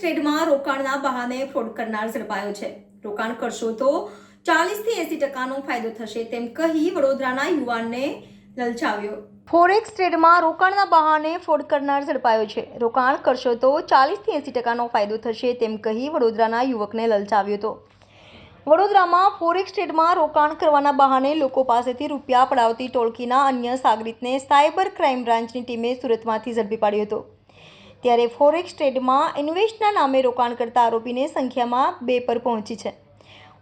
ટ્રેડમાં રોકાણના બહાને ફ્રોડ કરનાર ઝડપાયો છે. રોકાણ કરશો તો 40 થી 80% ફાયદો થશે તેમ કહી વડોદરાના યુવાનને લલચાવ્યો. ફોરેક્સ ટ્રેડમાં રોકાણના બહાને ફ્રોડ કરનાર ઝડપાયો છે. રોકાણ કરશો તો 40 થી 80% ફાયદો થશે તેમ કહી વડોદરાના યુવકને લલચાવ્યો હતો. વડોદરામાં ફોરેક્સ ટ્રેડમાં રોકાણ કરવાના બહાને લોકો પાસેથી રૂપિયા પડાવતી ટોળકીના અન્ય સાગરીતને સાયબર ક્રાઇમ બ્રાન્ચની ટીમે સુરતમાંથી ઝડપી પાડ્યો હતો. ત્યારે ફોરેક્સ ટ્રેડમાં ઇન્વેસ્ટના નામે રોકાણ કરતા આરોપીની સંખ્યામાં 2 પર પહોંચી છે.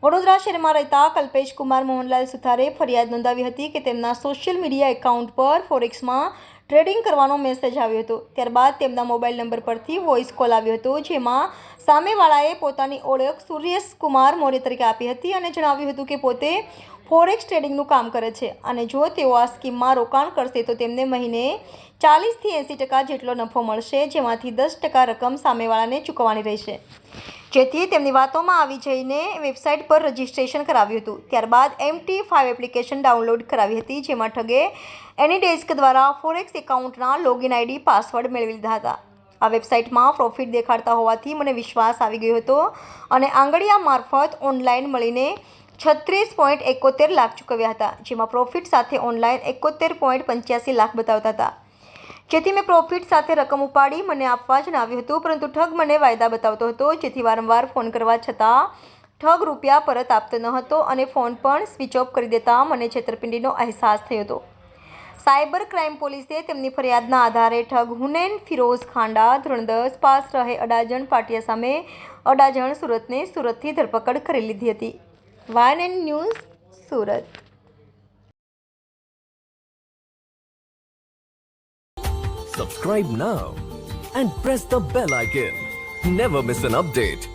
વડોદરા શહેરમાં રહેતા કલ્પેશ કુમાર મોહનલાલ સુથારે ફરિયાદ નોંધાવી હતી કે તેમના સોશિયલ મીડિયા એકાઉન્ટ પર ફોરેક્સમાં ટ્રેડિંગ કરવાનો મેસેજ આવ્યો હતો. ત્યારબાદ તેમના મોબાઈલ નંબર પરથી વોઇસ કોલ આવ્યો હતો, જેમાં સામેવાળાએ પોતાની ઓળખ સુરેશ કુમાર મૌર્ય તરીકે આપી હતી અને જણાવ્યું હતું કે પોતે ફોરેક્સ ટ્રેડિંગનું કામ કરે છે અને જો તેઓ આ સ્કીમમાં રોકાણ કરશે તો તેમને મહિને 40 થી 80% જેટલો નફો મળશે, જેમાંથી 10% રકમ સામેવાળાને ચૂકવવાની રહેશે. જેથી તેમની વાતોમાં આવી જઈને વેબસાઇટ પર રજીસ્ટ્રેશન કરાવ્યું હતું. ત્યારબાદ MT5 એપ્લિકેશન ડાઉનલોડ કરાવી હતી, જેમાં ઠગે એનીડેસ્ક દ્વારા ફોરેક્સ એકાઉન્ટના લોગિન ID પાસવર્ડ મેળવી લીધા હતા. આ વેબસાઇટમાં પ્રોફિટ દેખાડતા હોવાથી મને વિશ્વાસ આવી ગયો હતો અને આંગળીયા મારફત ઓનલાઈન મળીને 36.71 લાખ ચૂકવ્યા હતા, જેમાં પ્રોફિટ સાથે ઓનલાઈન 71.85 લાખ બતાવતા હતા. જેથી મેં પ્રોફિટ સાથે રકમ ઉપાડી મને આપવા જણાવ્યું હતું, પરંતુ ઠગ મને વાયદા બતાવતો હતો, જેથી વારંવાર ફોન કરવા છતાં ઠગ રૂપિયા પરત આપતો ન હતો અને ફોન પણ સ્વિચ ઓફ કરી દેતા મને છેતરપિંડીનો અહેસાસ થયો હતો. સાયબર ક્રાઇમ પોલીસે તેમની ફરિયાદના આધારે ઠગ હુનૈન ફિરોઝ ખાંડા ધોરણ 10 પાસ રહે અડાજણ પાટિયા સામે અડાજણ સુરતથી ધરપકડ કરી લીધી હતી. YNN news Surat. Subscribe now and press the bell icon. Never miss an update.